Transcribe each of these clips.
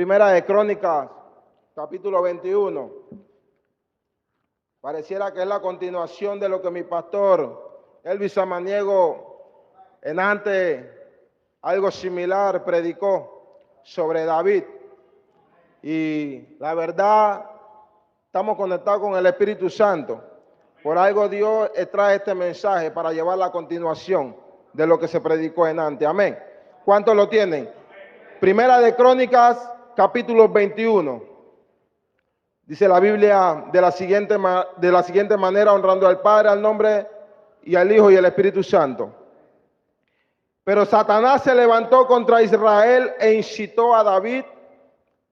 Primera de Crónicas, capítulo 21. Pareciera que es la continuación de lo que mi pastor Elvis Samaniego en antes algo similar predicó sobre David. Y la verdad, estamos conectados con el Espíritu Santo. Por algo Dios trae este mensaje para llevar la continuación de lo que se predicó en antes. Amén. ¿Cuántos lo tienen? Primera de Crónicas, capítulo 21. Dice la Biblia de la siguiente manera, honrando al Padre, al nombre y al Hijo y al Espíritu Santo. Pero Satanás se levantó contra Israel e incitó a David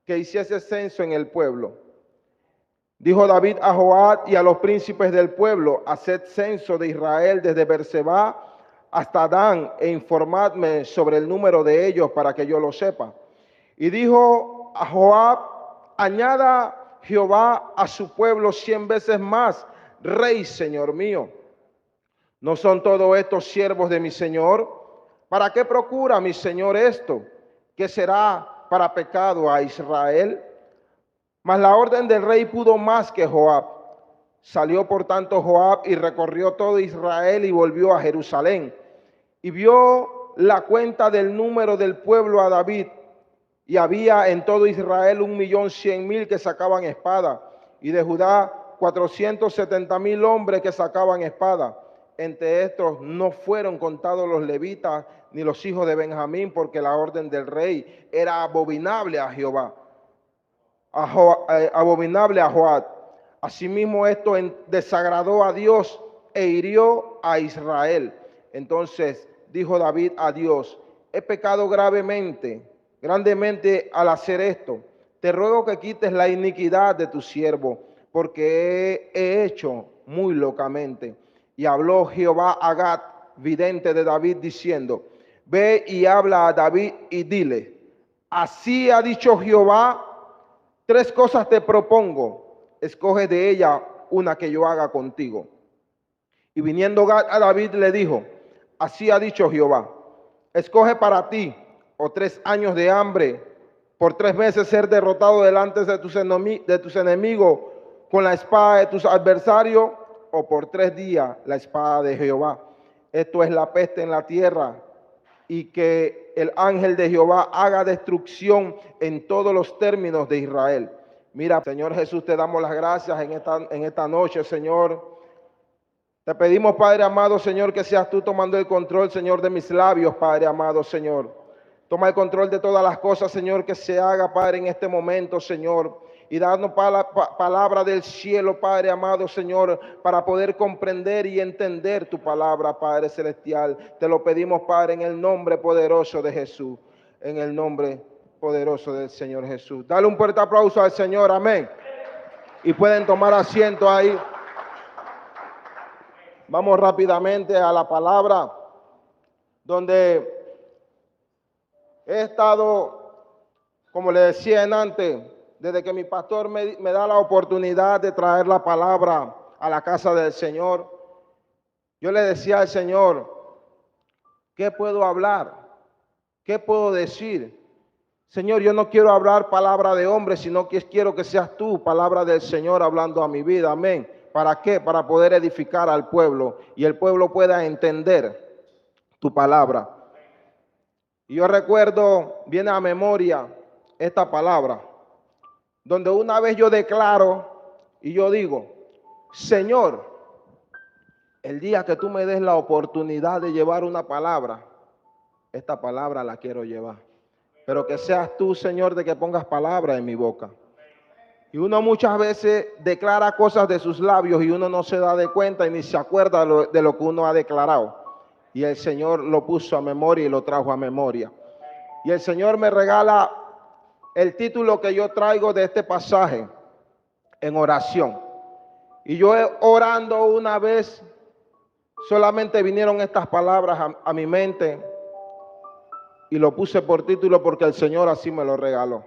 que hiciese censo en el pueblo. Dijo David a Joab y a los príncipes del pueblo: haced censo de Israel desde Berseba hasta Dan e informadme sobre el número de ellos para que yo lo sepa. Y dijo a Joab: añada Jehová a su pueblo 100 veces más, rey, señor mío. ¿No son todos estos siervos de mi señor? ¿Para qué procura mi señor esto? ¿Qué será para pecado a Israel? Mas la orden del rey pudo más que Joab. Salió por tanto Joab y recorrió todo Israel y volvió a Jerusalén. Y vio la cuenta del número del pueblo a David. Y había en todo Israel 1.100.000 que sacaban espada, y de Judá 470.000 hombres que sacaban espada. Entre estos no fueron contados los levitas ni los hijos de Benjamín, porque la orden del rey era abominable a Jehová, abominable a Joab. Asimismo esto desagradó a Dios e hirió a Israel. Entonces dijo David a Dios: he pecado grandemente al hacer esto. Te ruego que quites la iniquidad de tu siervo, porque he hecho muy locamente. Y habló Jehová a Gad, vidente de David, diciendo: ve y habla a David y dile: así ha dicho Jehová, 3 cosas te propongo, escoge de ella una que yo haga contigo. Y viniendo Gad a David le dijo: así ha dicho Jehová, escoge para ti o 3 años de hambre, por 3 meses ser derrotado delante de tus enemigos con la espada de tus adversarios, o por 3 días la espada de Jehová. Esto es la peste en la tierra, y que el ángel de Jehová haga destrucción en todos los términos de Israel. Mira, Señor Jesús, te damos las gracias en esta noche, Señor. Te pedimos, Padre amado, Señor, que seas tú tomando el control, Señor, de mis labios, Padre amado, Señor. Toma el control de todas las cosas, Señor, que se haga, Padre, en este momento, Señor. Y darnos palabra del cielo, Padre amado, Señor, para poder comprender y entender tu palabra, Padre celestial. Te lo pedimos, Padre, en el nombre poderoso de Jesús. En el nombre poderoso del Señor Jesús. Dale un fuerte aplauso al Señor, amén. Y pueden tomar asiento ahí. Vamos rápidamente a la palabra, donde he estado, como le decía en antes, desde que mi pastor me da la oportunidad de traer la palabra a la casa del Señor. Yo le decía al Señor: ¿qué puedo hablar? ¿Qué puedo decir? Señor, yo no quiero hablar palabra de hombre, sino que quiero que seas tú, palabra del Señor, hablando a mi vida. Amén. ¿Para qué? Para poder edificar al pueblo y el pueblo pueda entender tu palabra. Y yo recuerdo, viene a memoria esta palabra, donde una vez yo declaro y yo digo: Señor, el día que tú me des la oportunidad de llevar una palabra, esta palabra la quiero llevar. Pero que seas tú, Señor, de que pongas palabra en mi boca. Y uno muchas veces declara cosas de sus labios y uno no se da de cuenta y ni se acuerda de lo que uno ha declarado. Y el Señor lo puso a memoria y lo trajo a memoria. Y el Señor me regala el título que yo traigo de este pasaje: en oración. Y yo orando una vez, solamente vinieron estas palabras a mi mente y lo puse por título porque el Señor así me lo regaló.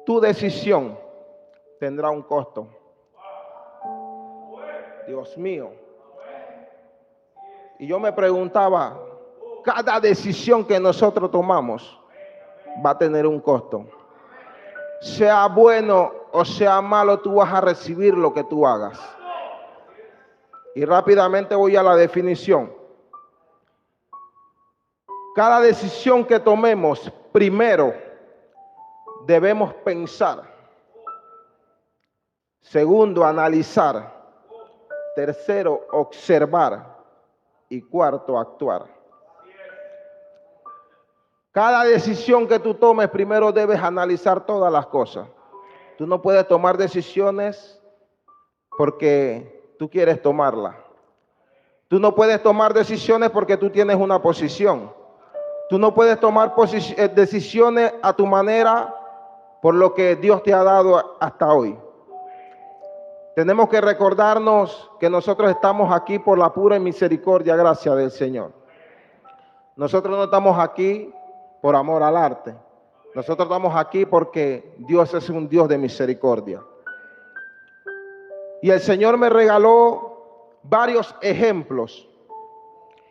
Tu decisión tendrá un costo. Dios mío. Y yo me preguntaba, cada decisión que nosotros tomamos va a tener un costo. sea bueno o sea malo, tú vas a recibir lo que tú hagas. Y rápidamente voy a la definición. Cada decisión que tomemos, primero debemos pensar. Segundo, analizar. Tercero, observar. Y cuarto, actuar. Cada decisión que tú tomes, primero debes analizar todas las cosas. Tú no puedes tomar decisiones porque tú quieres tomarla. Tú no puedes tomar decisiones porque tú tienes una posición. Tú no puedes tomar decisiones a tu manera por lo que Dios te ha dado hasta hoy. Tenemos que recordarnos que nosotros estamos aquí por la pura misericordia, gracia del Señor. Nosotros no estamos aquí por amor al arte. Nosotros estamos aquí porque Dios es un Dios de misericordia. Y el Señor me regaló varios ejemplos.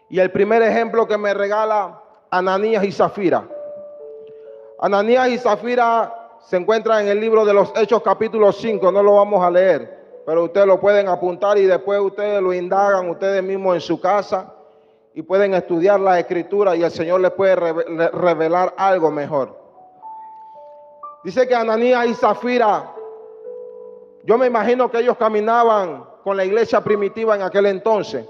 Y el primer ejemplo que me regala Ananías y Zafira. Ananías y Zafira se encuentran en el libro de los Hechos capítulo 5, no lo vamos a leer, pero ustedes lo pueden apuntar y después ustedes lo indagan ustedes mismos en su casa y pueden estudiar la escritura y el Señor les puede revelar algo mejor. Dice que Ananías y Zafira, yo me imagino que ellos caminaban con la iglesia primitiva en aquel entonces.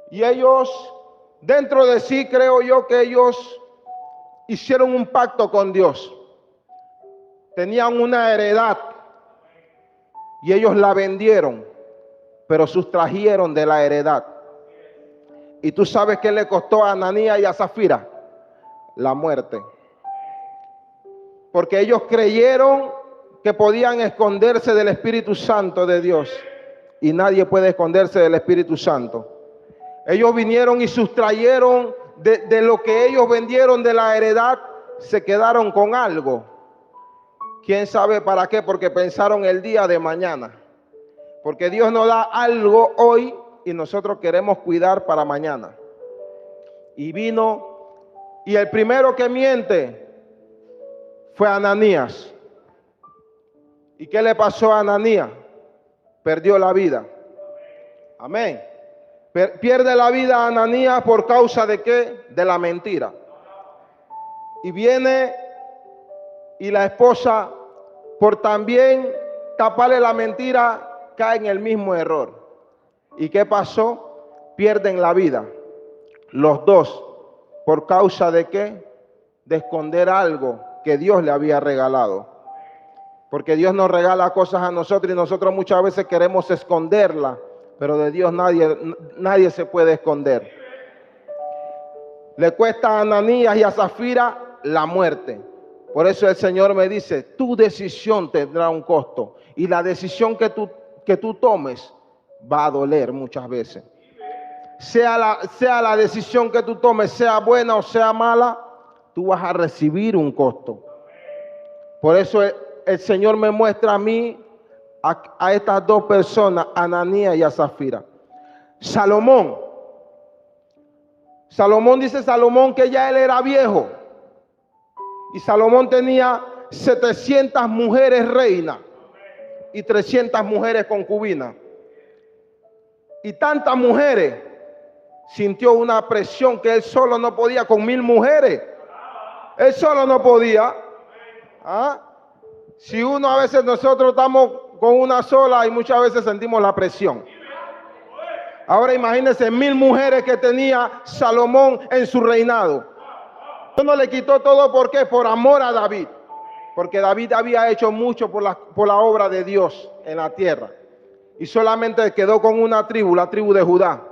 Y ellos, dentro de sí, creo yo que ellos hicieron un pacto con Dios. Tenían una heredad y ellos la vendieron, pero sustrajeron de la heredad. ¿Y tú sabes qué le costó a Ananías y a Zafira? La muerte. Porque ellos creyeron que podían esconderse del Espíritu Santo de Dios. Y nadie puede esconderse del Espíritu Santo. Ellos vinieron y sustrayeron de lo que ellos vendieron de la heredad, se quedaron con algo. ¿Quién sabe para qué? Porque pensaron el día de mañana. Porque Dios nos da algo hoy y nosotros queremos cuidar para mañana. Y vino, y el primero que miente fue Ananías. ¿Y qué le pasó a Ananías? Perdió la vida. Amén. Pierde la vida a Ananías por causa de ¿qué? De la mentira. Y viene y la esposa, por también taparle la mentira, cae en el mismo error. ¿Y qué pasó? Pierden la vida. Los dos, por causa de ¿qué? De esconder algo que Dios le había regalado. Porque Dios nos regala cosas a nosotros y nosotros muchas veces queremos esconderla, pero de Dios nadie se puede esconder. Le cuesta a Ananías y a Zafira la muerte. Por eso el Señor me dice, tu decisión tendrá un costo. Y la decisión que tú tomes va a doler muchas veces. Sea la decisión que tú tomes, sea buena o sea mala, tú vas a recibir un costo. Por eso el Señor me muestra a mí, a estas dos personas, Ananías y a Zafira. Salomón dice Salomón que ya él era viejo. Y Salomón tenía 700 mujeres reinas y 300 mujeres concubinas. Y tantas mujeres, sintió una presión que él solo no podía con 1000 mujeres. Él solo no podía. ¿Ah? Si uno a veces nosotros estamos con una sola y muchas veces sentimos la presión. Ahora imagínense 1000 mujeres que tenía Salomón en su reinado. No le quitó todo, ¿por qué? Por amor a David. Porque David había hecho mucho por la obra de Dios en la tierra. Y solamente quedó con una tribu, la tribu de Judá.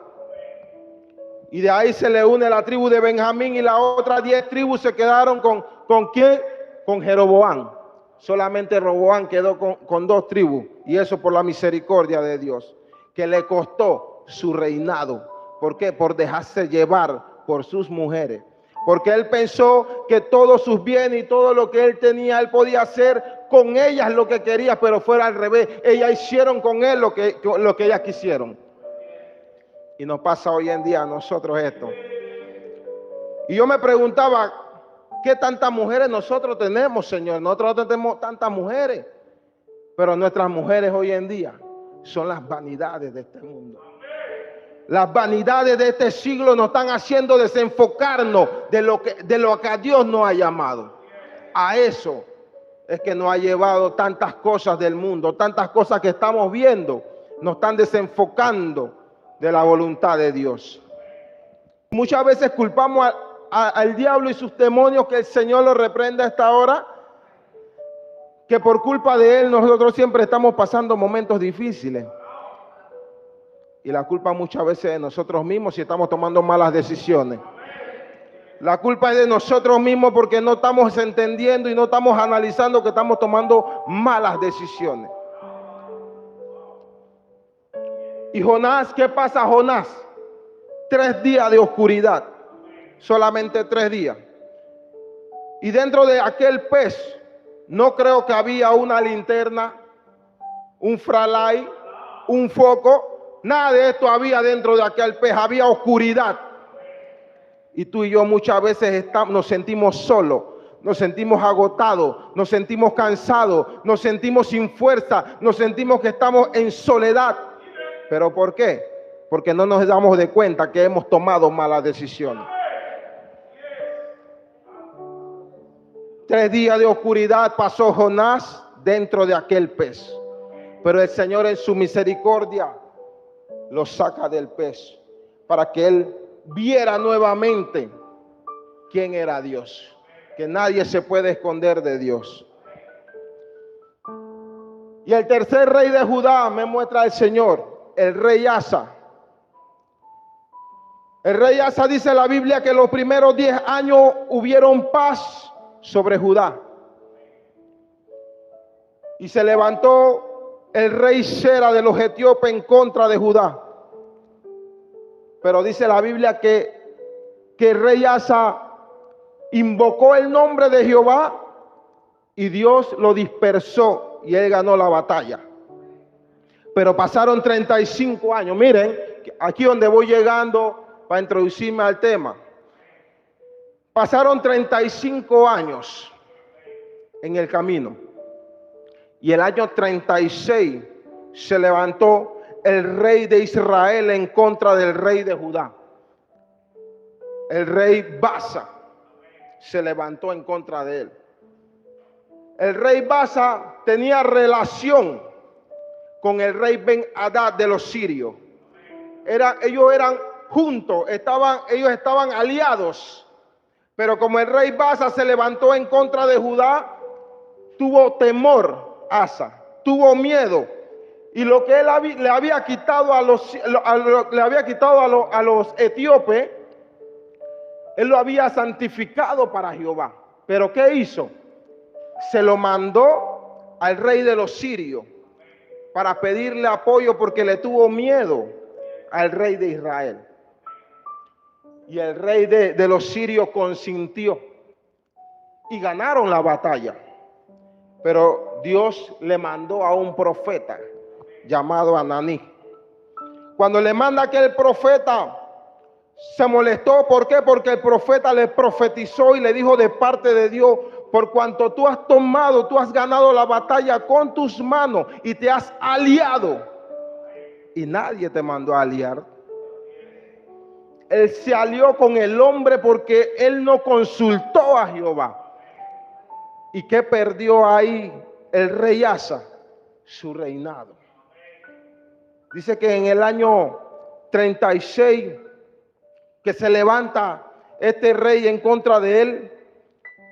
Y de ahí se le une la tribu de Benjamín y las otras 10 tribus se quedaron ¿con quién? Con Jeroboam. Solamente Roboam quedó con 2 tribus. Y eso por la misericordia de Dios. Que le costó su reinado. ¿Por qué? Por dejarse llevar por sus mujeres. Porque él pensó que todos sus bienes y todo lo que él tenía, él podía hacer con ellas lo que quería, pero fuera al revés. Ellas hicieron con él lo que ellas quisieron. Y nos pasa hoy en día a nosotros esto. Y yo me preguntaba, ¿Qué tantas mujeres nosotros tenemos, Señor? Nosotros no tenemos tantas mujeres, pero nuestras mujeres hoy en día son las vanidades de este mundo. Las vanidades de este siglo nos están haciendo desenfocarnos de lo que a Dios nos ha llamado. A eso es que nos ha llevado tantas cosas del mundo, tantas cosas que estamos viendo, nos están desenfocando de la voluntad de Dios. Muchas veces culpamos al diablo y sus demonios, que el Señor los reprenda a esta hora, que por culpa de él nosotros siempre estamos pasando momentos difíciles. Y la culpa muchas veces de nosotros mismos si estamos tomando malas decisiones. La culpa es de nosotros mismos porque no estamos entendiendo y no estamos analizando que estamos tomando malas decisiones. Y Jonás, ¿qué pasa, Jonás? 3 días de oscuridad, solamente 3 días. Y dentro de aquel pez, no creo que había una linterna, un fralay, un foco. Nada de esto había dentro de aquel pez, había oscuridad. Y tú y yo muchas veces nos sentimos solos, nos sentimos agotados, nos sentimos cansados, nos sentimos sin fuerza, nos sentimos que estamos en soledad. ¿Pero por qué? Porque no nos damos de cuenta que hemos tomado malas decisiones. 3 días de oscuridad pasó Jonás dentro de aquel pez. Pero el Señor en su misericordia lo saca del pez para que él viera nuevamente quién era Dios, que nadie se puede esconder de Dios. Y el tercer rey de Judá me muestra el Señor, el rey Asa. El rey Asa, dice la Biblia, que los primeros 10 años hubieron paz sobre Judá. Y se levantó el rey Sera de los etíopes en contra de Judá. Pero dice la Biblia que el rey Asa invocó el nombre de Jehová y Dios lo dispersó y él ganó la batalla. Pero pasaron 35 años. Miren, aquí donde voy llegando para introducirme al tema. Pasaron 35 años en el camino. Y el año 36 se levantó el rey de Israel en contra del rey de Judá. El rey Baasa se levantó en contra de él. El rey Baasa tenía relación con el rey Ben-Hadad de los sirios. Ellos eran juntos, ellos estaban aliados. Pero como el rey Baasa se levantó en contra de Judá, tuvo temor Asa, tuvo miedo. Y lo que él le había quitado a los etíopes, él lo había santificado para Jehová. Pero ¿qué hizo? Se lo mandó al rey de los sirios para pedirle apoyo porque le tuvo miedo al rey de Israel. Y el rey de los sirios consintió y ganaron la batalla. Pero Dios le mandó a un profeta llamado Ananí. Cuando le manda aquel profeta, se molestó. ¿Por qué? Porque el profeta le profetizó y le dijo de parte de Dios: por cuanto tú has ganado la batalla con tus manos y te has aliado, y nadie te mandó a aliar. Él se alió con el hombre porque él no consultó a Jehová. ¿Y qué perdió ahí el rey Asa? Su reinado. Dice que en el año 36 que se levanta este rey en contra de él,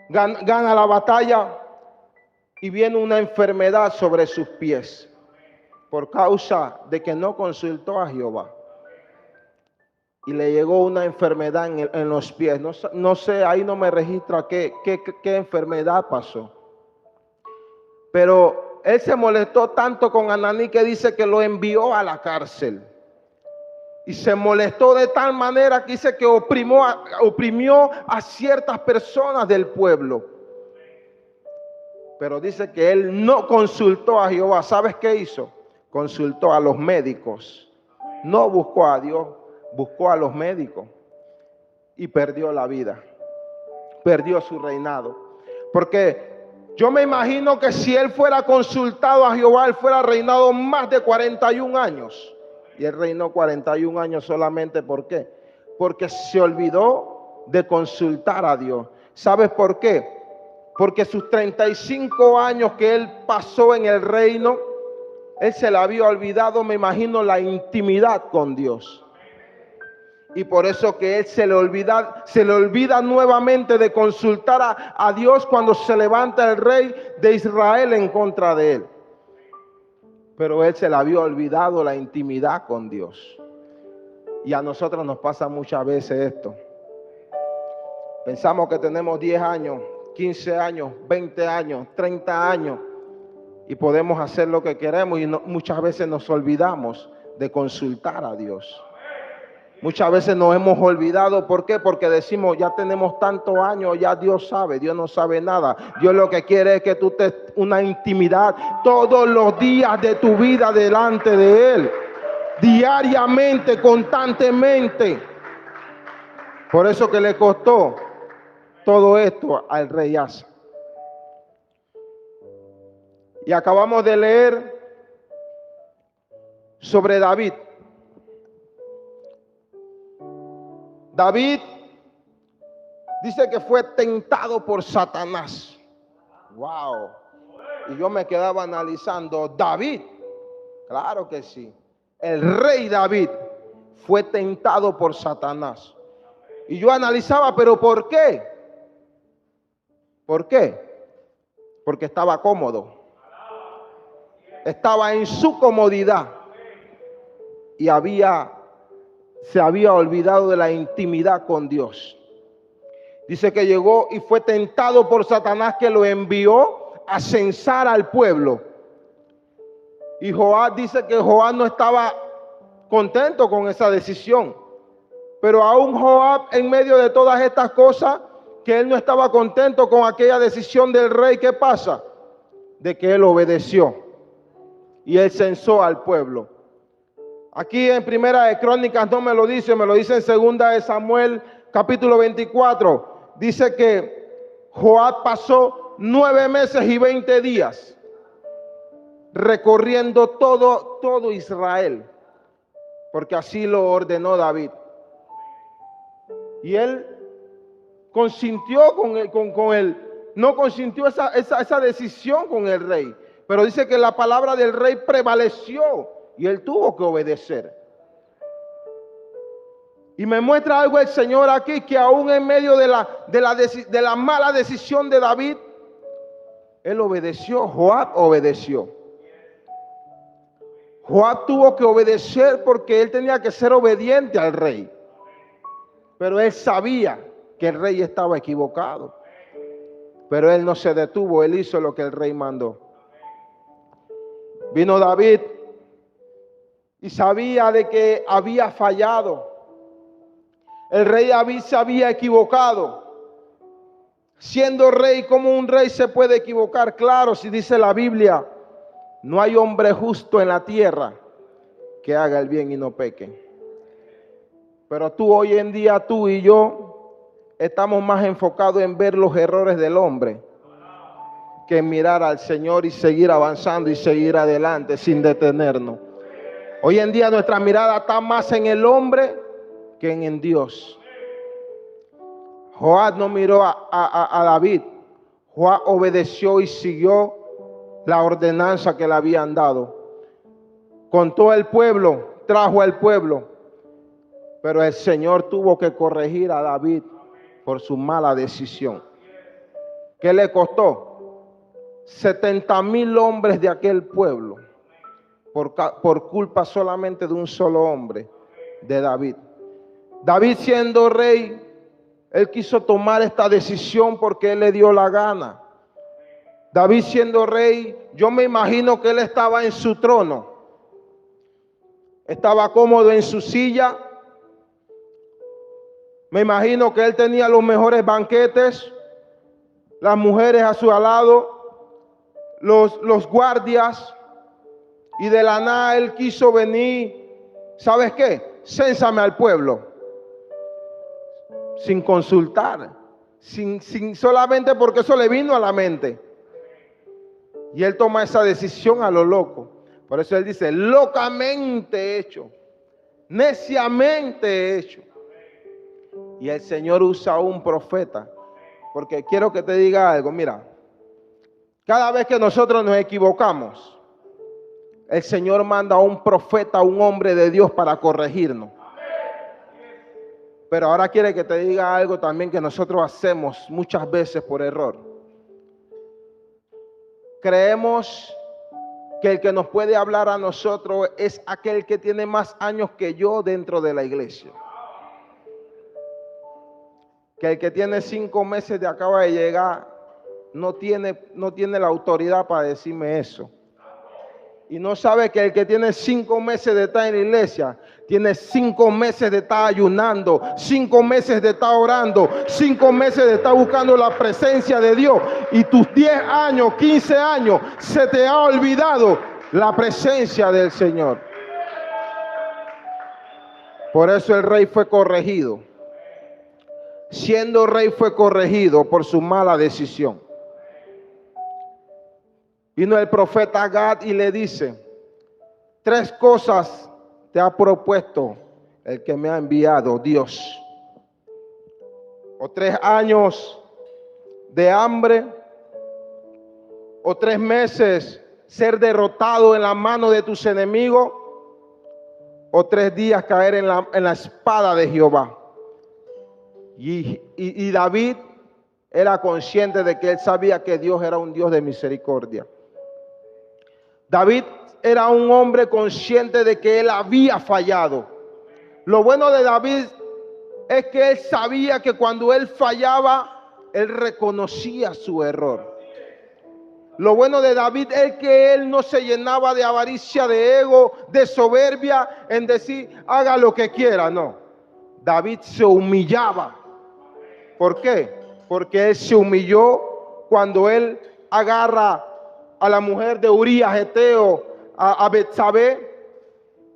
gana la batalla y viene una enfermedad sobre sus pies por causa de que no consultó a Jehová. Y le llegó una enfermedad en los pies. No sé, ahí no me registra qué enfermedad pasó. Pero él se molestó tanto con Ananí que dice que lo envió a la cárcel. Y se molestó de tal manera que dice que oprimió a ciertas personas del pueblo. Pero dice que él no consultó a Jehová. ¿Sabes qué hizo? Consultó a los médicos. No buscó a Dios, buscó a los médicos y perdió la vida. perdió su reinado. Porque yo me imagino que si él fuera consultado a Jehová, él fuera reinado más de 41 años. Y él reinó 41 años solamente. ¿Por qué? Porque se olvidó de consultar a Dios. ¿Sabes por qué? Porque sus 35 años que él pasó en el reino, él se le había olvidado, me imagino, la intimidad con Dios. Y por eso que él se le olvida nuevamente de consultar a Dios cuando se levanta el rey de Israel en contra de él. Pero él se le había olvidado la intimidad con Dios. Y a nosotros nos pasa muchas veces esto. Pensamos que tenemos 10 años, 15 años, 20 años, 30 años y podemos hacer lo que queremos y muchas veces nos olvidamos de consultar a Dios. Muchas veces nos hemos olvidado. ¿Por qué? Porque decimos, ya tenemos tantos años, ya Dios sabe. Dios no sabe nada. Dios lo que quiere es que tú tengas una intimidad todos los días de tu vida delante de Él. Diariamente, constantemente. Por eso que le costó todo esto al rey Asa. Y acabamos de leer sobre David. David dice que fue tentado por Satanás. Wow. Y yo me quedaba analizando, David, claro que sí. El rey David fue tentado por Satanás. Y yo analizaba, pero ¿por qué? ¿Por qué? Porque estaba cómodo. Estaba en su comodidad. Y se había olvidado de la intimidad con Dios. Dice que llegó y fue tentado por Satanás, que lo envió a censar al pueblo. Y Joab dice que Joab no estaba contento con esa decisión. Pero aún Joab, en medio de todas estas cosas, que él no estaba contento con aquella decisión del rey, ¿qué pasa? De que él obedeció. Y él censó al pueblo. Aquí en Primera de Crónicas no me lo dice en Segunda de Samuel, capítulo 24. Dice que Joab pasó 9 meses y 20 días recorriendo todo Israel, porque así lo ordenó David. Y él consintió con él, no consintió esa decisión con el rey, pero dice que la palabra del rey prevaleció y él tuvo que obedecer. Y me muestra algo el Señor aquí, que aún en medio de la mala decisión de David, él obedeció. Joab obedeció. Joab tuvo que obedecer porque él tenía que ser obediente al rey. Pero él sabía que el rey estaba equivocado. Pero él no se detuvo, él hizo lo que el rey mandó. Vino David y sabía de que había fallado. El rey David se había equivocado. Siendo rey, ¿cómo un rey se puede equivocar? Claro, si dice la Biblia, no hay hombre justo en la tierra que haga el bien y no peque. Pero hoy en día, tú y yo, estamos más enfocados en ver los errores del hombre que en mirar al Señor y seguir avanzando y seguir adelante sin detenernos. Hoy en día nuestra mirada está más en el hombre que en Dios. Joab no miró a David. Joab obedeció y siguió la ordenanza que le habían dado. Contó el pueblo, trajo al pueblo. Pero el Señor tuvo que corregir a David por su mala decisión. ¿Qué le costó? 70,000 hombres de aquel pueblo. Por culpa solamente de un solo hombre, de David. David, siendo rey, él quiso tomar esta decisión porque él le dio la gana. David, siendo rey, yo me imagino que él estaba en su trono. Estaba cómodo en su silla. Me imagino que él tenía los mejores banquetes, las mujeres a su lado, los guardias. Y de la nada él quiso venir, ¿sabes qué? Cénsame al pueblo. Sin consultar. sin solamente porque eso le vino a la mente. Y él toma esa decisión a lo loco. Por eso él dice, locamente hecho, neciamente hecho. Y el Señor usa a un profeta. Porque quiero que te diga algo, mira, cada vez que nosotros nos equivocamos, el Señor manda a un profeta, a un hombre de Dios para corregirnos. Pero ahora quiere que te diga algo también que nosotros hacemos muchas veces por error. Creemos que el que nos puede hablar a nosotros es aquel que tiene más años que yo dentro de la iglesia. Que el que tiene 5 meses de acaba de llegar no tiene la autoridad para decirme eso. Y no sabe que el que tiene 5 meses de estar en la iglesia, tiene 5 meses de estar ayunando, 5 meses de estar orando, 5 meses de estar buscando la presencia de Dios. Y tus 10 años, 15 años, se te ha olvidado la presencia del Señor. Por eso el rey fue corregido. Siendo rey fue corregido por su mala decisión. Vino el profeta Gad y le dice, 3 cosas te ha propuesto el que me ha enviado, Dios. O 3 años de hambre, o 3 meses ser derrotado en la mano de tus enemigos, o 3 días caer en la espada de Jehová. Y David era consciente de que él sabía que Dios era un Dios de misericordia. David era un hombre consciente de que él había fallado. Lo bueno de David es que él sabía que cuando él fallaba, él reconocía su error. Lo bueno de David es que él no se llenaba de avaricia, de ego, de soberbia en decir, haga lo que quiera. No, David se humillaba. ¿Por qué? Porque él se humilló cuando él agarra a la mujer de Urías Eteo, a Betsabé.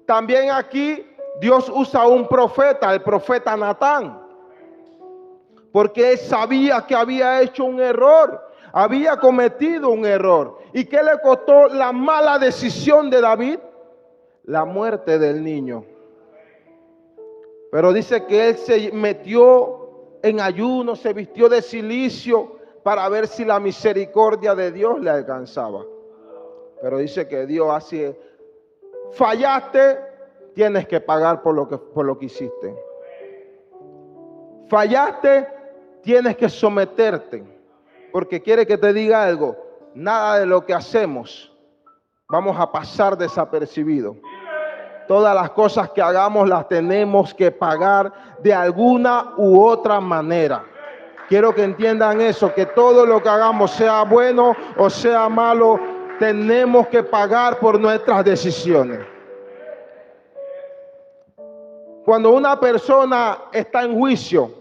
También aquí Dios usa a un profeta, el profeta Natán, porque él sabía que había hecho un error, había cometido un error. ¿Y qué le costó la mala decisión de David? La muerte del niño. Pero dice que él se metió en ayuno, se vistió de cilicio para ver si la misericordia de Dios le alcanzaba. Pero dice que Dios así es. Fallaste, tienes que pagar por lo que hiciste. Fallaste, tienes que someterte. Porque quiere que te diga algo. Nada de lo que hacemos vamos a pasar desapercibido. Todas las cosas que hagamos las tenemos que pagar de alguna u otra manera. Quiero que entiendan eso, que todo lo que hagamos, sea bueno o sea malo, tenemos que pagar por nuestras decisiones. Cuando una persona está en juicio,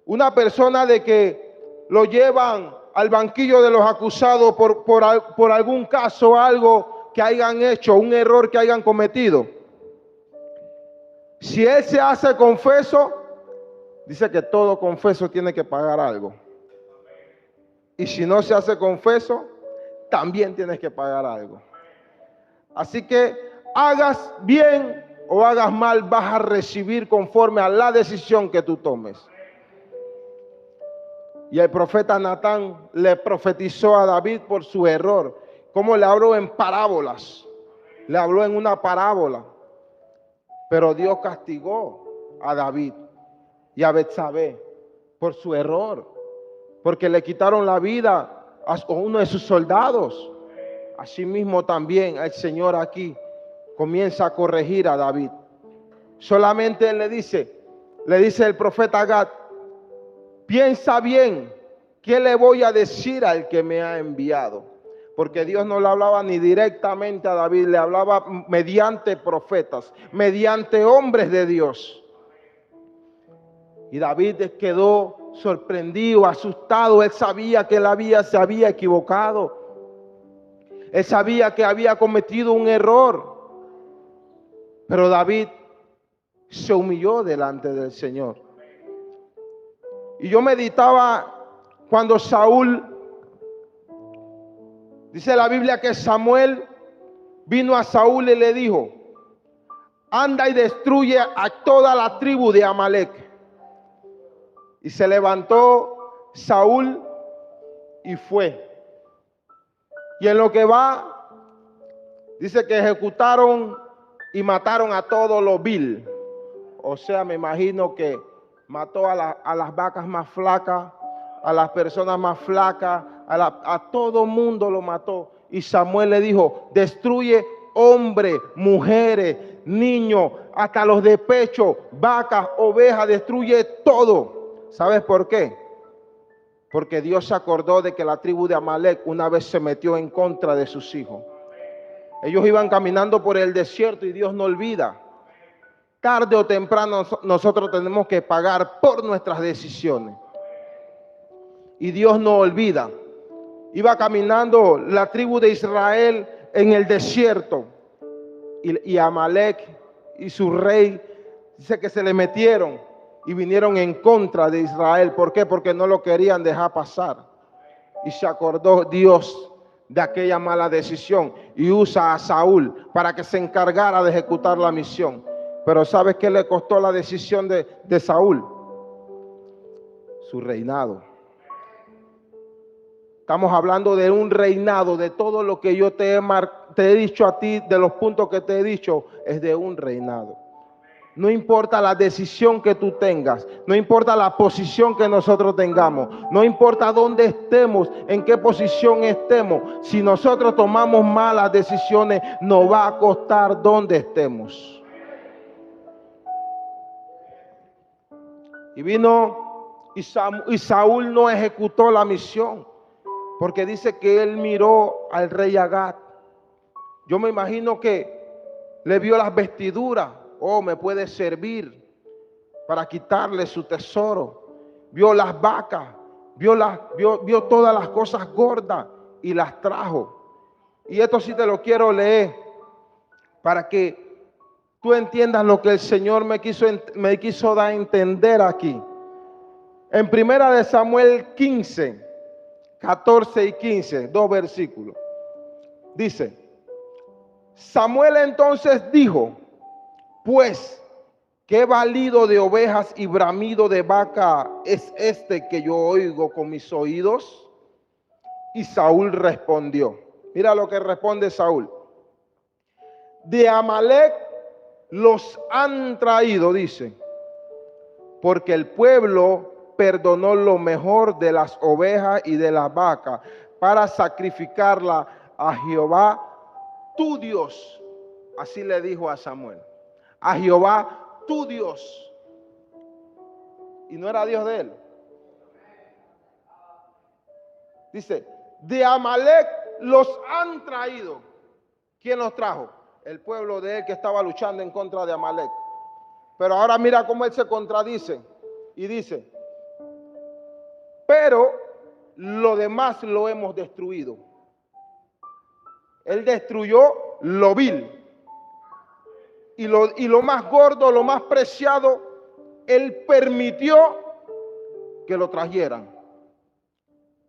una persona de que lo llevan al banquillo de los acusados por algún caso, algo que hayan hecho, un error que hayan cometido, si él se hace confeso, dice que todo confeso tiene que pagar algo. Y si no se hace confeso, también tienes que pagar algo. Así que hagas bien o hagas mal, vas a recibir conforme a la decisión que tú tomes. Y el profeta Natán le profetizó a David por su error. Como le habló en parábolas. Le habló en una parábola. Pero Dios castigó a David y a Betsabé por su error, porque le quitaron la vida a uno de sus soldados. Asimismo también el Señor aquí comienza a corregir a David. Solamente él le dice el profeta Gad, piensa bien, ¿qué le voy a decir al que me ha enviado? Porque Dios no le hablaba ni directamente a David, le hablaba mediante profetas, mediante hombres de Dios. Y David quedó sorprendido, asustado. Él sabía que se había equivocado. Él sabía que había cometido un error. Pero David se humilló delante del Señor. Y yo meditaba cuando Saúl, dice la Biblia que Samuel vino a Saúl y le dijo: anda y destruye a toda la tribu de Amalek. Y se levantó Saúl y fue. Y en lo que va, dice que ejecutaron y mataron a todos los vil. O sea, me imagino que mató a las vacas más flacas, a las personas más flacas, a todo mundo lo mató. Y Samuel le dijo: destruye hombres, mujeres, niños, hasta los de pecho, vacas, ovejas, destruye todo. ¿Sabes por qué? Porque Dios se acordó de que la tribu de Amalek una vez se metió en contra de sus hijos. Ellos iban caminando por el desierto y Dios no olvida. Tarde o temprano nosotros tenemos que pagar por nuestras decisiones. Y Dios no olvida. Iba caminando la tribu de Israel en el desierto. Y Amalek y su rey, dice que se le metieron y vinieron en contra de Israel. ¿Por qué? Porque no lo querían dejar pasar. Y se acordó Dios de aquella mala decisión y usa a Saúl para que se encargara de ejecutar la misión. Pero ¿sabes qué le costó la decisión de Saúl? Su reinado. Estamos hablando de un reinado, de todo lo que yo te he dicho a ti, de los puntos que te he dicho, es de un reinado. No importa la decisión que tú tengas, no importa la posición que nosotros tengamos, no importa dónde estemos, en qué posición estemos, si nosotros tomamos malas decisiones, nos va a costar donde estemos. Y vino y Saúl no ejecutó la misión, porque dice que él miró al rey Agag. Yo me imagino que le vio las vestiduras. Oh, me puede servir para quitarle su tesoro. Vio las vacas, vio todas las cosas gordas y las trajo. Y esto sí te lo quiero leer para que tú entiendas lo que el Señor me quiso dar a entender aquí. En primera de Samuel 15, 14 y 15, 2 versículos. Dice: Samuel entonces dijo: pues, ¿qué balido de ovejas y bramido de vaca es este que yo oigo con mis oídos? Y Saúl respondió. Mira lo que responde Saúl. De Amalek los han traído, dice, porque el pueblo perdonó lo mejor de las ovejas y de las vacas para sacrificarla a Jehová tu Dios. Así le dijo a Samuel. A Jehová tu Dios. Y no era Dios de él. Dice: de Amalek los han traído. ¿Quién los trajo? El pueblo de él que estaba luchando en contra de Amalek. Pero ahora mira cómo él se contradice y dice: pero lo demás lo hemos destruido. Él destruyó lo vil. Y lo más gordo, lo más preciado, él permitió que lo trajeran.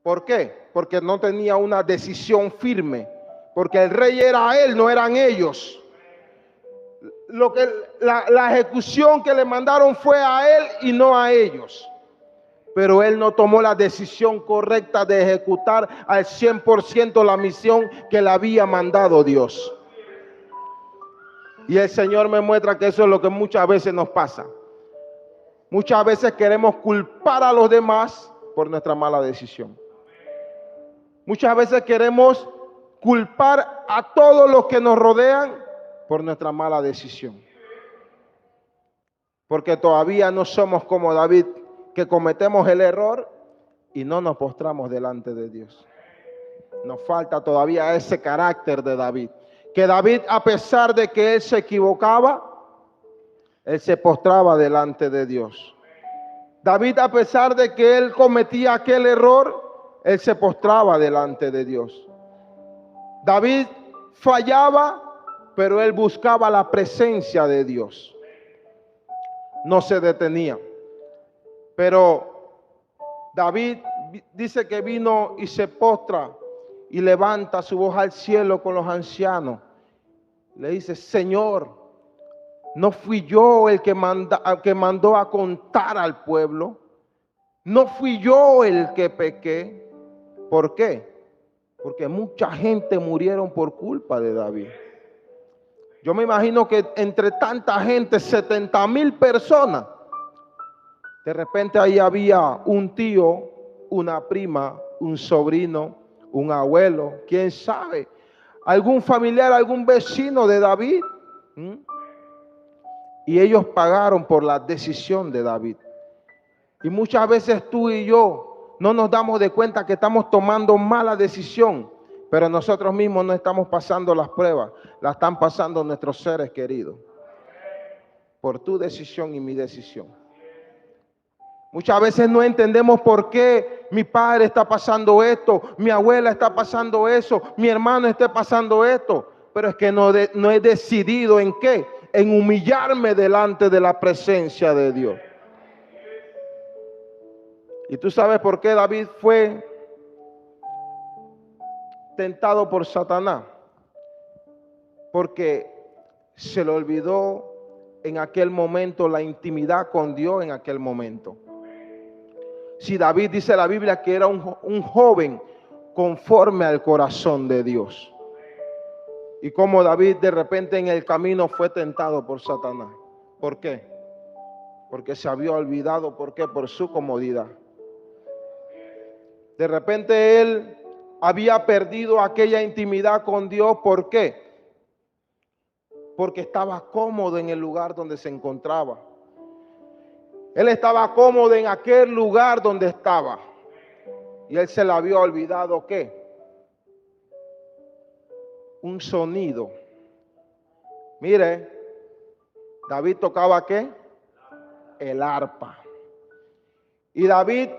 ¿Por qué? Porque no tenía una decisión firme. Porque el rey era él, no eran ellos. La ejecución que le mandaron fue a él y no a ellos. Pero él no tomó la decisión correcta de ejecutar al 100% la misión que le había mandado Dios. Y el Señor me muestra que eso es lo que muchas veces nos pasa. Muchas veces queremos culpar a los demás por nuestra mala decisión. Muchas veces queremos culpar a todos los que nos rodean por nuestra mala decisión. Porque todavía no somos como David, que cometemos el error y no nos postramos delante de Dios. Nos falta todavía ese carácter de David. Que David, a pesar de que él se equivocaba, él se postraba delante de Dios. David, a pesar de que él cometía aquel error, él se postraba delante de Dios. David fallaba, pero él buscaba la presencia de Dios. No se detenía. Pero David dice que vino y se postra y levanta su voz al cielo con los ancianos. Le dice: Señor, ¿no fui yo el que mandó a contar al pueblo? ¿No fui yo el que pequé? ¿Por qué? Porque mucha gente murieron por culpa de David. Yo me imagino que entre tanta gente, 70,000 personas, de repente ahí había un tío, una prima, un sobrino, un abuelo, quién sabe, algún familiar, algún vecino de David. Y ellos pagaron por la decisión de David. Y muchas veces tú y yo no nos damos de cuenta que estamos tomando mala decisión, pero nosotros mismos no estamos pasando las pruebas, las están pasando nuestros seres queridos, por tu decisión y mi decisión. Muchas veces no entendemos por qué mi padre está pasando esto, mi abuela está pasando eso, mi hermano está pasando esto, pero es que no he decidido en qué, en humillarme delante de la presencia de Dios. ¿Y tú sabes por qué David fue tentado por Satanás? Porque se le olvidó en aquel momento la intimidad con Dios en aquel momento. Si David, dice la Biblia, que era un joven conforme al corazón de Dios. Y como David de repente en el camino fue tentado por Satanás. ¿Por qué? Porque se había olvidado. ¿Por qué? Por su comodidad. De repente él había perdido aquella intimidad con Dios. ¿Por qué? Porque estaba cómodo en el lugar donde se encontraba. Él estaba cómodo en aquel lugar donde estaba. Y él se le había olvidado ¿qué? Un sonido. Mire, David tocaba ¿qué? El arpa. Y David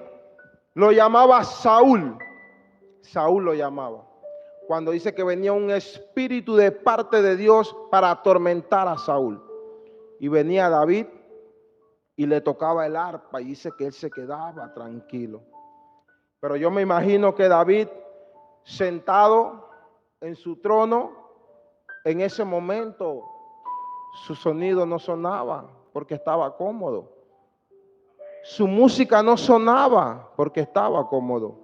lo llamaba Saúl. Saúl lo llamaba. Cuando dice que venía un espíritu de parte de Dios para atormentar a Saúl. Y venía David y le tocaba el arpa y dice que él se quedaba tranquilo. Pero yo me imagino que David, sentado en su trono, en ese momento su sonido no sonaba porque estaba cómodo. Su música no sonaba porque estaba cómodo.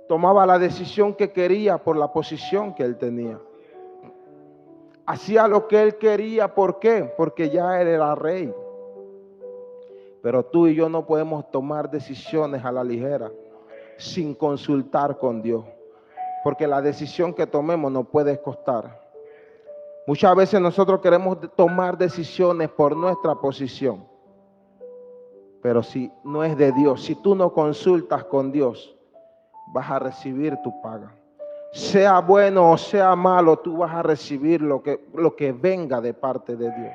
Tomaba la decisión que quería por la posición que él tenía. Hacía lo que él quería. ¿Por qué? Porque ya él era rey. Pero tú y yo no podemos tomar decisiones a la ligera sin consultar con Dios. Porque la decisión que tomemos nos puede costar. Muchas veces nosotros queremos tomar decisiones por nuestra posición. Pero si no es de Dios, si tú no consultas con Dios, vas a recibir tu paga. Sea bueno o sea malo, tú vas a recibir lo que venga de parte de Dios.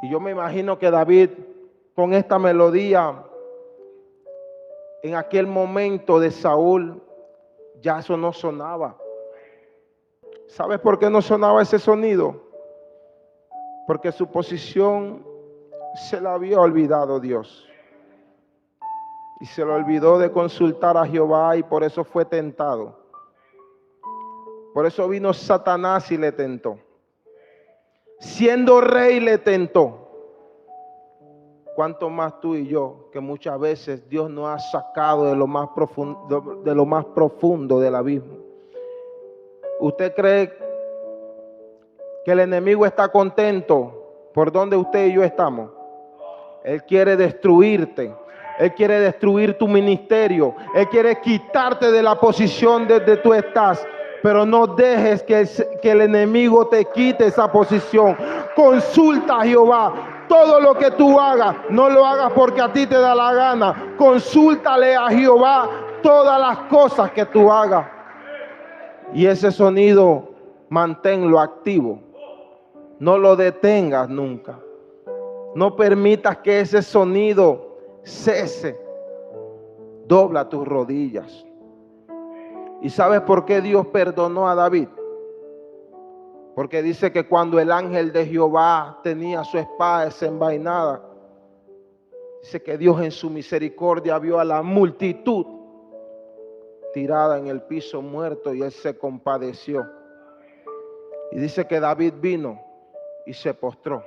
Y yo me imagino que David, con esta melodía, en aquel momento de Saúl, ya eso no sonaba. ¿Sabes por qué no sonaba ese sonido? Porque su posición se la había olvidado Dios. Y se le olvidó de consultar a Jehová y por eso fue tentado. Por eso vino Satanás y le tentó. Siendo rey le tentó. Cuánto más tú y yo, que muchas veces Dios nos ha sacado de lo más profundo del abismo. ¿Usted cree que el enemigo está contento por donde usted y yo estamos? Él quiere destruirte. Él quiere destruir tu ministerio. Él quiere quitarte de la posición donde tú estás. Pero no dejes que el enemigo te quite esa posición. Consulta a Jehová. Todo lo que tú hagas, no lo hagas porque a ti te da la gana. Consúltale a Jehová todas las cosas que tú hagas. Y ese sonido, manténlo activo. No lo detengas nunca. No permitas que ese sonido cese. Dobla tus rodillas. ¿Y sabes por qué Dios perdonó a David? Porque dice que cuando el ángel de Jehová tenía su espada desenvainada, Dice que Dios en su misericordia vio a la multitud tirada en el piso muerto y él se compadeció. Y dice que David vino y se postró.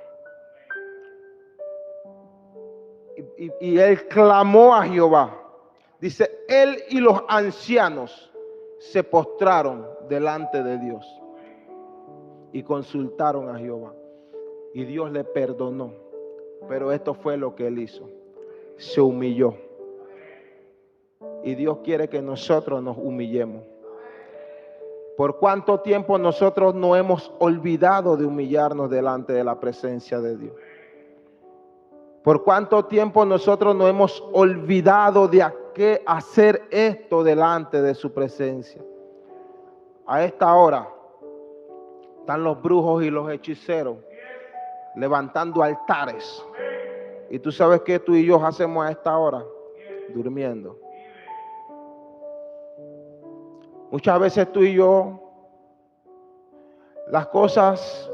Y él clamó a Jehová. Dice, él y los ancianos se postraron delante de Dios y consultaron a Jehová. Y Dios le perdonó. Pero esto fue lo que él hizo. Se humilló. Y Dios quiere que nosotros nos humillemos. ¿Por cuánto tiempo nosotros no hemos olvidado de humillarnos delante de la presencia de Dios? ¿Por cuánto tiempo nosotros no hemos olvidado de hacer esto delante de su presencia? A esta hora están los brujos y los hechiceros levantando altares. ¿Y tú sabes qué tú y yo hacemos a esta hora? Durmiendo. Muchas veces tú y yo, las cosas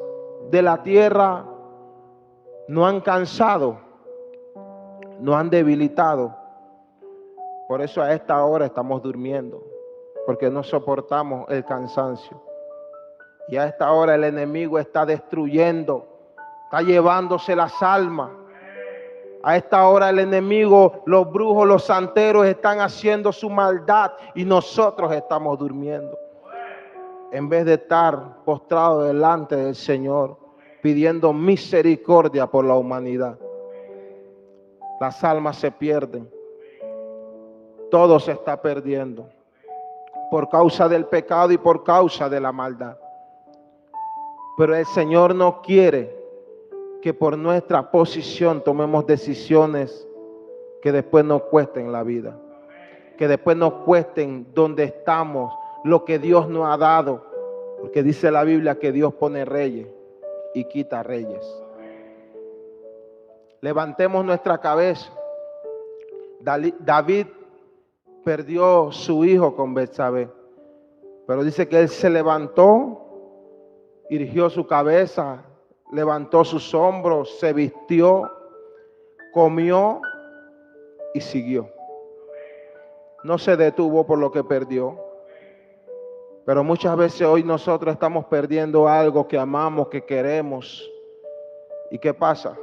de la tierra nos han cansado, nos han debilitado. Por eso a esta hora estamos durmiendo, porque no soportamos el cansancio. Y a esta hora el enemigo está destruyendo, está llevándose las almas. A esta hora el enemigo, los brujos, los santeros están haciendo su maldad y nosotros estamos durmiendo. En vez de estar postrados delante del Señor, pidiendo misericordia por la humanidad. Las almas se pierden. Todo se está perdiendo por causa del pecado y por causa de la maldad. Pero el Señor no quiere que por nuestra posición tomemos decisiones que después nos cuesten la vida, que después nos cuesten donde estamos, lo que Dios nos ha dado, porque dice la Biblia que Dios pone reyes y quita reyes. Levantemos nuestra cabeza. David perdió su hijo con Betsabé, pero dice que él se levantó, irguió su cabeza, levantó sus hombros, se vistió, comió y siguió. No se detuvo por lo que perdió. Pero muchas veces hoy nosotros estamos perdiendo algo que amamos, que queremos. ¿Y qué pasa?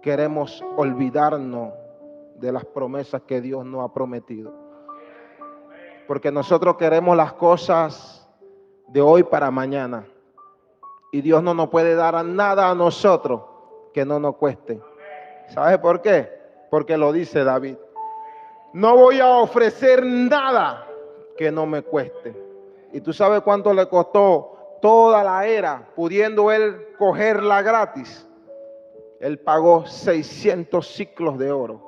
Queremos olvidarnos de las promesas que Dios nos ha prometido. Porque nosotros queremos las cosas de hoy para mañana. Y Dios no nos puede dar nada a nosotros que no nos cueste. ¿Sabes por qué? Porque lo dice David. No voy a ofrecer nada que no me cueste. ¿Y tú sabes cuánto le costó toda la era, pudiendo él cogerla gratis? Él pagó 600 siclos de oro,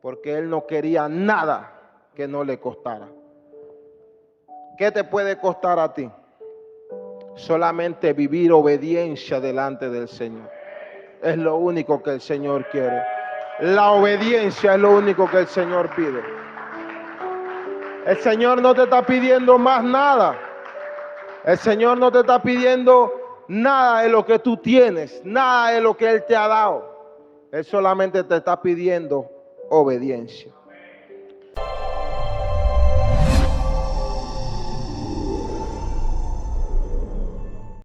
porque él no quería nada que no le costara. ¿Qué te puede costar a ti? Solamente vivir obediencia delante del Señor. Es lo único que el Señor quiere. La obediencia es lo único que el Señor pide. El Señor no te está pidiendo más nada. El Señor no te está pidiendo nada de lo que tú tienes, nada de lo que Él te ha dado. Él solamente te está pidiendo obediencia.